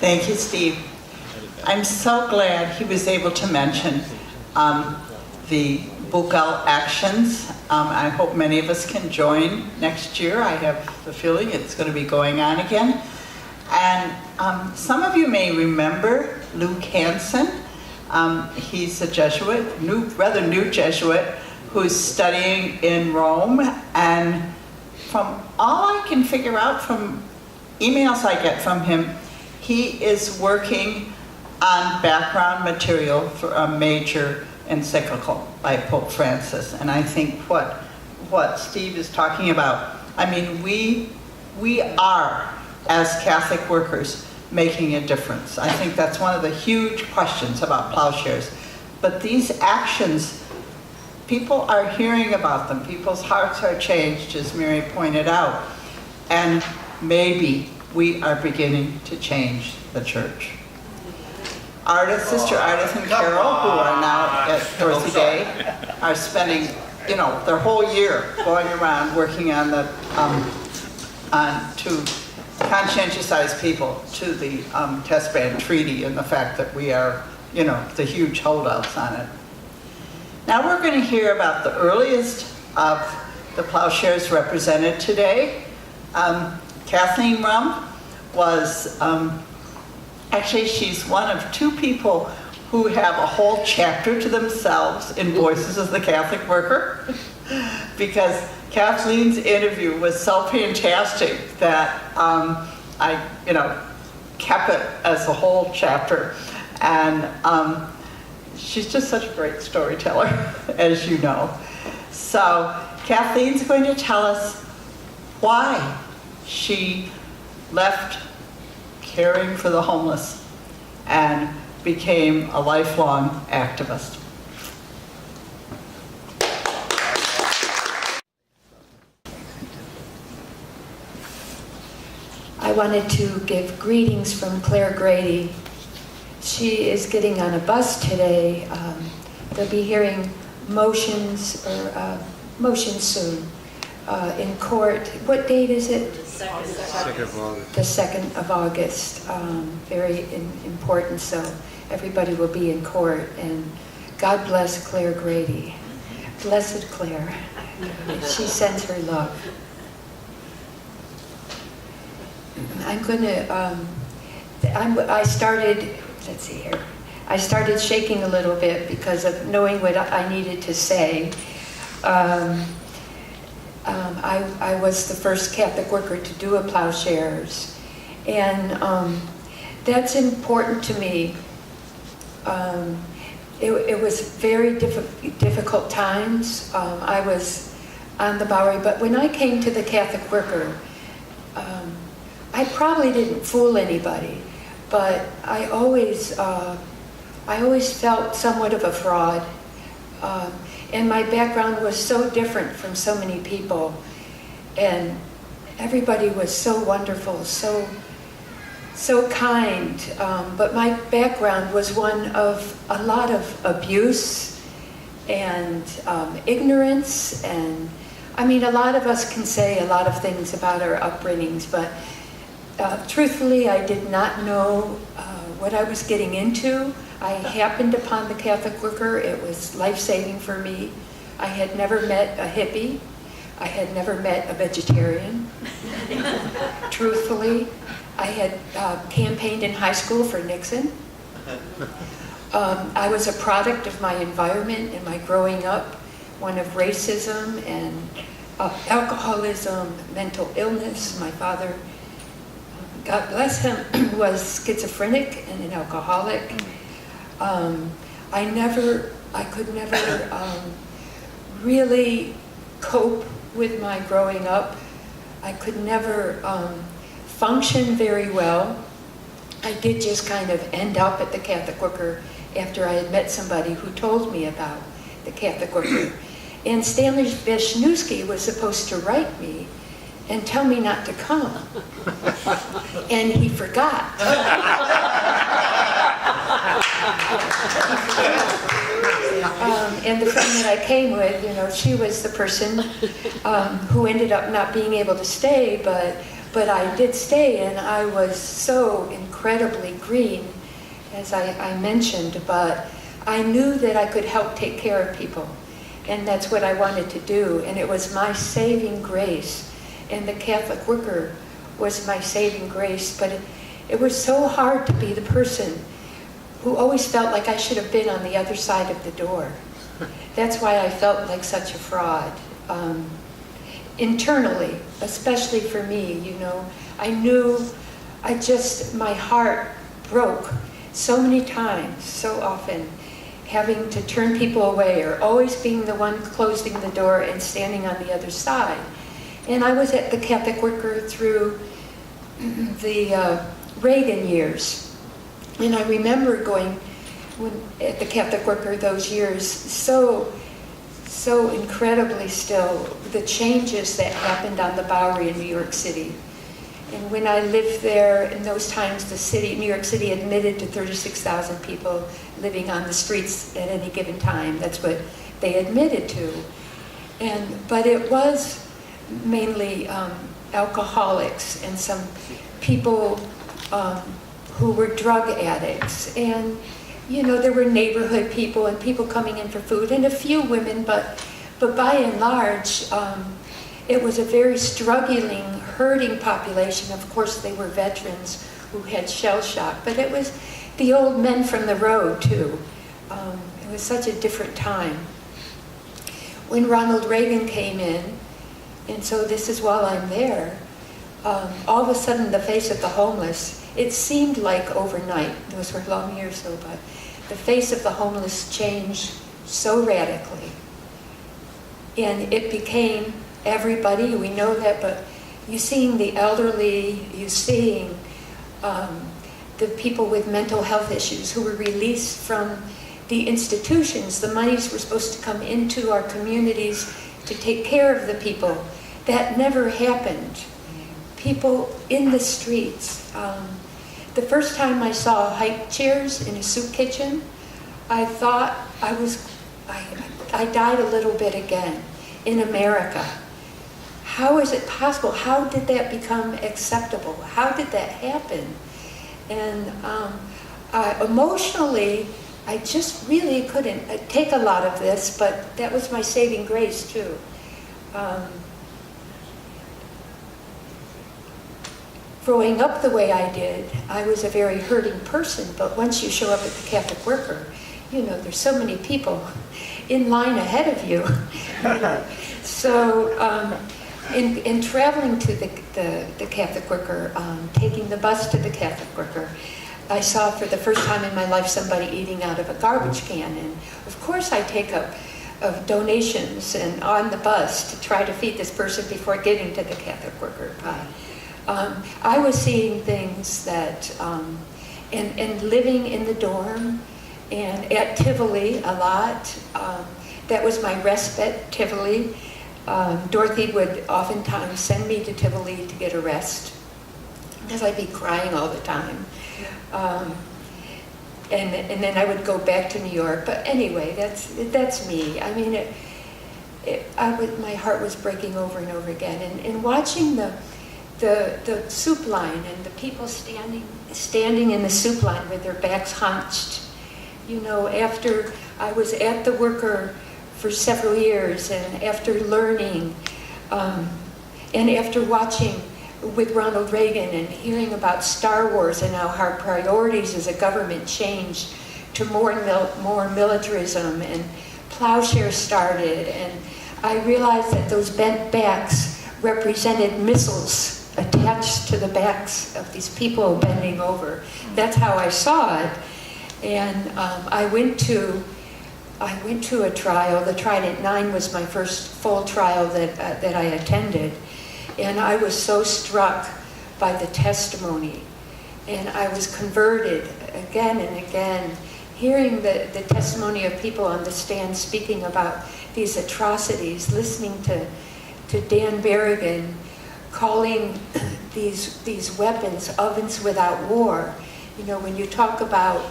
Thank you, Steve. I'm so glad he was able to mention the Buccal actions. I hope many of us can join next year. I have the feeling it's going to be going on again. And some of you may remember Luke Hansen. He's a Jesuit, rather new Jesuit, who's studying in Rome. And from all I can figure out from emails I get from him, he is working on background material for a major encyclical by Pope Francis. And I think what Steve is talking about, I mean, we are, as Catholic workers, making a difference. I think that's one of the huge questions about plowshares. But these actions, people are hearing about them. People's hearts are changed, as Mary pointed out. And maybe we are beginning to change the church. Sister Ardith and Carol, who are now at Dorothy Day, are spending, their whole year going around working on to conscientize people to the test ban treaty and the fact that we are, the huge holdouts on it. Now we're going to hear about the earliest of the plowshares represented today. Kathleen Rumpf was, actually she's one of two people who have a whole chapter to themselves in Voices of the Catholic Worker, because Kathleen's interview was so fantastic that I, kept it as a whole chapter. And she's just such a great storyteller, as you know. So Kathleen's going to tell us why she left caring for the homeless and became a lifelong activist. I wanted to give greetings from Claire Grady. She is getting on a bus today. They'll be hearing motions soon in court. What date is it? The 2nd of August. The 2nd of August. Very important, so everybody will be in court. And God bless Claire Grady. Blessed Claire. She sends her love. I'm going to, I started shaking a little bit because of knowing what I needed to say. I was the first Catholic worker to do a plowshares, and that's important to me. It was very difficult times. I was on the Bowery, but when I came to the Catholic worker, I probably didn't fool anybody, but I always felt somewhat of a fraud. And my background was so different from so many people, and everybody was so wonderful, so kind. But my background was one of a lot of abuse and ignorance, and I mean, a lot of us can say a lot of things about our upbringings, but truthfully, I did not know what I was getting into. I happened upon the Catholic worker. It was life-saving for me. I had never met a hippie. I had never met a vegetarian. Truthfully, I had campaigned in high school for Nixon. I was a product of my environment and my growing up, one of racism and alcoholism, mental illness. My father, God bless him, was schizophrenic and an alcoholic. I could never really cope with my growing up. I could never function very well. I did just kind of end up at the Catholic worker after I had met somebody who told me about the Catholic worker. And Stanley Wisniewski was supposed to write me and tell me not to come. And he forgot. And the friend that I came with, she was the person who ended up not being able to stay, but I did stay, and I was so incredibly incredibly green, as I mentioned, but I knew that I could help take care of people. And that's what I wanted to do. And it was my saving grace. And the Catholic worker was my saving grace. But it was so hard to be the person who always felt like I should have been on the other side of the door. That's why I felt like such a fraud. Internally, especially for me, you know, I knew my heart broke so many times, so often, having to turn people away or always being the one closing the door and standing on the other side. And I was at the Catholic worker through the Reagan years. And I remember going at the Catholic worker those years, so incredibly still, the changes that happened on the Bowery in New York City. And when I lived there, in those times, New York City admitted to 36,000 people living on the streets at any given time. That's what they admitted to. But it was mainly alcoholics and some people who were drug addicts. And, you know, there were neighborhood people and people coming in for food and a few women, but by and large, it was a very struggling, hurting population. Of course, they were veterans who had shell shock, but it was the old men from the road, too. It was such a different time. When Ronald Reagan came in, and so this is while I'm there, all of a sudden the face of the homeless, it seemed like overnight, those were long years though, but the face of the homeless changed so radically. And it became everybody, we know that, but you're seeing the elderly, you're seeing the people with mental health issues who were released from the institutions. The monies were supposed to come into our communities to take care of the people. That never happened. People in the streets. The first time I saw hike chairs in a soup kitchen, I thought I died a little bit again in America. How is it possible? How did that become acceptable? How did that happen? And emotionally, I just really couldn't take a lot of this, but that was my saving grace too. Growing up the way I did, I was a very hurting person, but once you show up at the Catholic worker, you know, there's so many people in line ahead of you. So in traveling to the Catholic worker, taking the bus to the Catholic worker, I saw for the first time in my life somebody eating out of a garbage can. And of course I take up of donations and on the bus to try to feed this person before getting to the Catholic worker. I was seeing things that, and living in the dorm and at Tivoli a lot. That was my respite, Tivoli. Dorothy would oftentimes send me to Tivoli to get a rest because I'd be crying all the time. And then I would go back to New York. But anyway, that's me. I mean, my heart was breaking over and over again. And watching the soup line and the people standing in the soup line with their backs hunched. You know, after I was at the worker for several years, and after learning, and after watching with Ronald Reagan and hearing about Star Wars and how our priorities as a government changed to more militarism, and plowshares started, and I realized that those bent backs represented missiles attached to the backs of these people bending over. That's how I saw it. And I went to a trial. The Trident 9 was my first full trial that I attended. And I was so struck by the testimony. And I was converted again and again, hearing the testimony of people on the stand speaking about these atrocities, listening to Dan Berrigan calling these weapons ovens without war. You know, when you talk about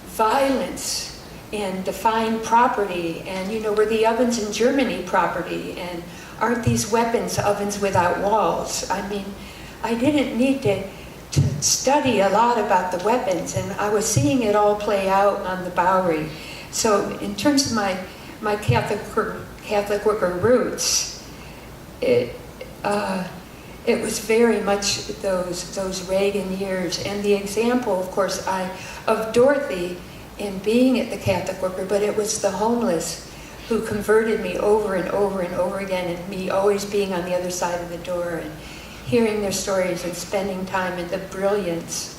violence and define property, and you know, were the ovens in Germany property, and aren't these weapons ovens without walls? I mean, I didn't need to study a lot about the weapons, and I was seeing it all play out on the Bowery. So in terms of my Catholic worker roots, it was very much those Reagan years, and the example, of course, of Dorothy in being at the Catholic Worker, but it was the homeless who converted me over and over and over again, and me always being on the other side of the door and hearing their stories and spending time in the brilliance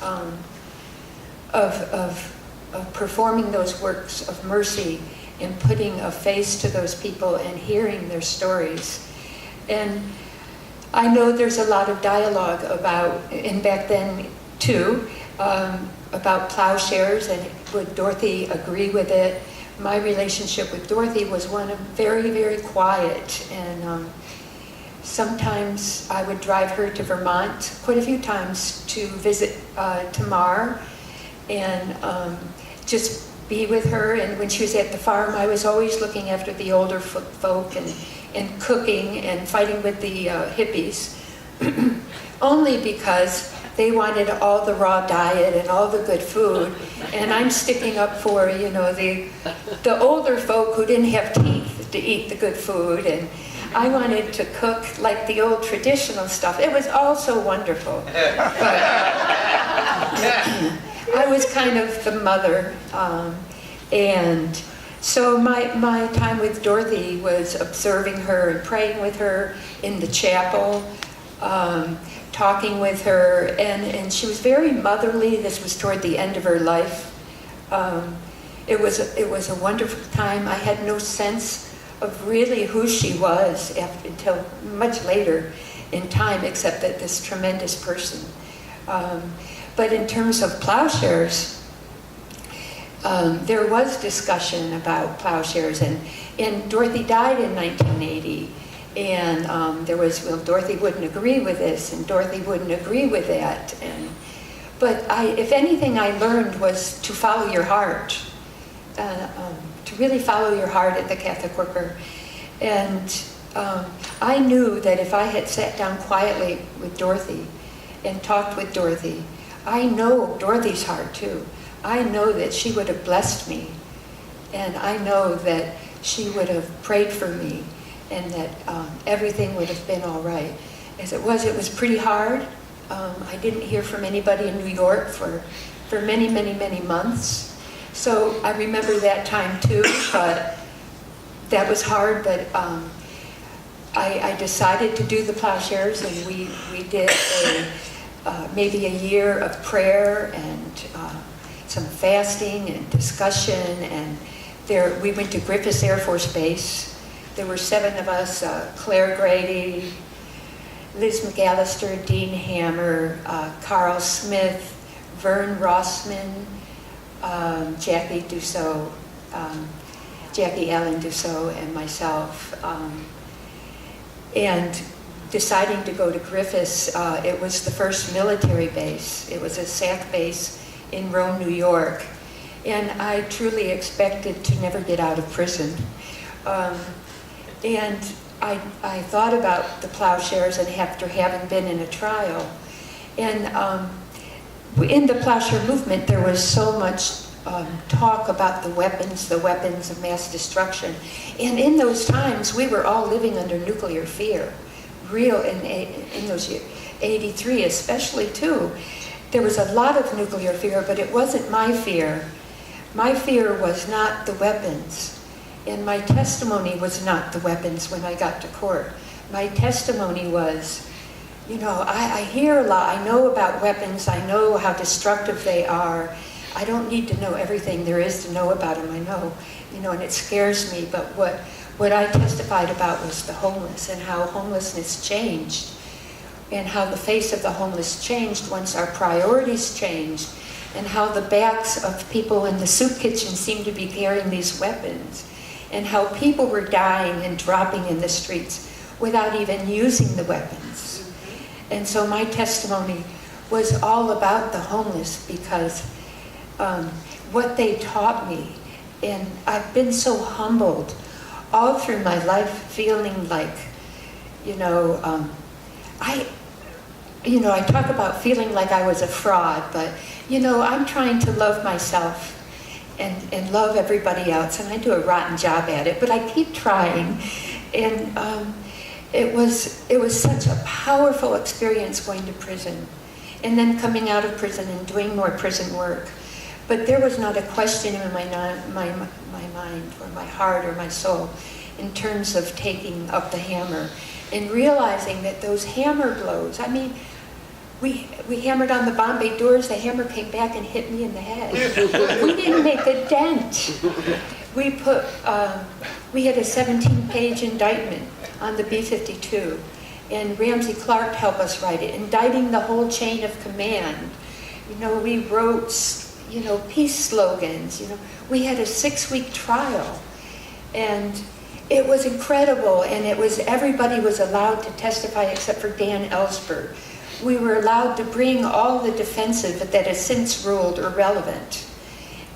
of performing those works of mercy and putting a face to those people and hearing their stories. And I know there's a lot of dialogue about, and back then too, about plowshares, and would Dorothy agree with it? My relationship with Dorothy was one of very, very quiet, and sometimes I would drive her to Vermont quite a few times to visit Tamar and just be with her. And when she was at the farm, I was always looking after the older folk and cooking and fighting with the hippies, only because they wanted all the raw diet and all the good food, and I'm sticking up for, the older folk who didn't have teeth to eat the good food, and I wanted to cook like the old traditional stuff. It was all so wonderful, but I was kind of the mother, and so my time with Dorothy was observing her and praying with her in the chapel, talking with her, and she was very motherly. This was toward the end of her life. It was a wonderful time. I had no sense of really who she was until much later in time, except that this tremendous person. But in terms of plowshares, there was discussion about plowshares, and Dorothy died in 1980. And there was, Dorothy wouldn't agree with this, and Dorothy wouldn't agree with that. But if anything I learned was to follow your heart, to really follow your heart at the Catholic Worker. And I knew that if I had sat down quietly with Dorothy and talked with Dorothy, I know Dorothy's heart too. I know that she would have blessed me, and I know that she would have prayed for me, and that everything would have been all right. As it was pretty hard. I didn't hear from anybody in New York for many, many, many months. So I remember that time too, but that was hard. But I decided to do the plowshares, and we did maybe a year of prayer and some fasting and discussion. And we went to Griffiths Air Force Base. There were 7 of us, Claire Grady, Liz McAllister, Dean Hammer, Carl Smith, Vern Rossman, Jackie Dussault, Jackie Ellen Dussault, and myself. And deciding to go to Griffiths, it was the first military base. It was a SAC base in Rome, New York. And I truly expected to never get out of prison. And I thought about the plowshares, and after having been in a trial. And in the plowshare movement, there was so much talk about the weapons of mass destruction. And in those times, we were all living under nuclear fear. Real in those years, 83 especially too. There was a lot of nuclear fear, but it wasn't my fear. My fear was not the weapons. And my testimony was not the weapons when I got to court. My testimony was, I hear a lot. I know about weapons. I know how destructive they are. I don't need to know everything there is to know about them. I know, and it scares me. But what I testified about was the homeless, and how homelessness changed, and how the face of the homeless changed once our priorities changed, and how the backs of people in the soup kitchen seemed to be carrying these weapons, and how people were dying and dropping in the streets without even using the weapons. And so my testimony was all about the homeless, because what they taught me, and I've been so humbled all through I talk about feeling like I was a fraud, but, I'm trying to love myself and love everybody else, and I do a rotten job at it, but I keep trying. And it was such a powerful experience going to prison, and then coming out of prison and doing more prison work. But there was not a question in my mind or my heart or my soul in terms of taking up the hammer and realizing that those hammer blows, we hammered on the Bombay doors, the hammer came back and hit me in the head. We didn't make a dent. We had a 17-page indictment on the B-52, and Ramsey Clark helped us write it, indicting the whole chain of command. We wrote, peace slogans. We had a 6-week trial, and it was incredible, and everybody was allowed to testify except for Dan Ellsberg. We were allowed to bring all the defensive that has since ruled irrelevant.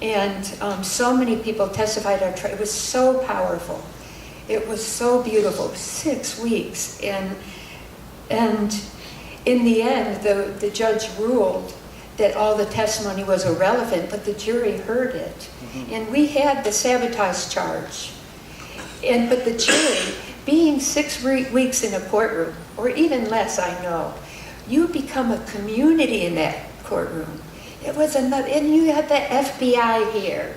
And so many people testified at our trial. It was so powerful. It was so beautiful. 6 weeks. And in the end, the judge ruled that all the testimony was irrelevant, but the jury heard it. Mm-hmm. And we had the sabotage charge. But the jury, being 6 weeks in a courtroom, or even less, I know, you become a community in that courtroom. It was another, and you had the FBI here,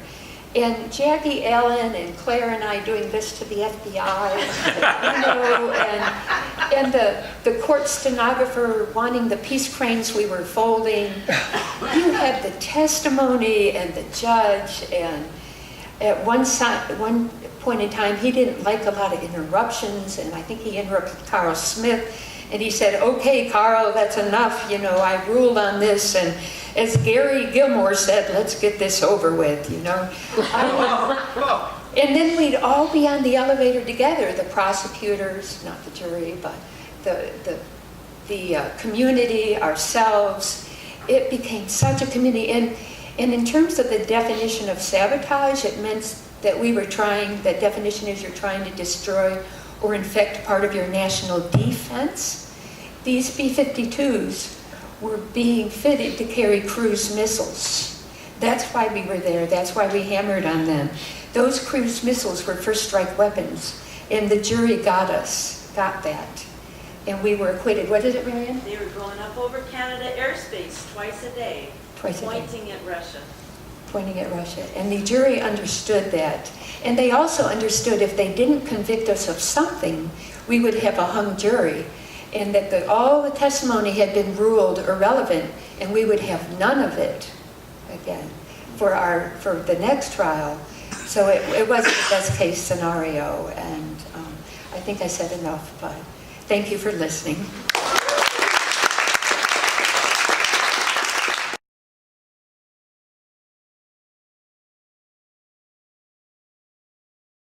and Jackie Allen and Claire and I doing this to the FBI, and the court stenographer wanting the peace cranes we were folding. You had the testimony and the judge, and at one point in time, he didn't like a lot of interruptions, and I think he interrupted Carl Smith. And he said, "Okay, Carl, that's enough. I ruled on this." And as Gary Gilmore said, "Let's get this over with." And then we'd all be on the elevator together, the prosecutors, not the jury, but the community, ourselves. It became such a community. And in terms of the definition of sabotage, it meant that the definition is you're trying to destroy or infect part of your national defense. These B-52s were being fitted to carry cruise missiles. That's why we were there. That's why we hammered on them. Those cruise missiles were first strike weapons, and the jury got that. And we were acquitted. What is it, Marianne? They were going up over Canada airspace twice a day, pointing at Russia. Pointing at Russia. And the jury understood that. And they also understood if they didn't convict us of something, we would have a hung jury, and that all the testimony had been ruled irrelevant, and we would have none of it again for the next trial. So it wasn't the best case scenario, and I think I said enough, but thank you for listening.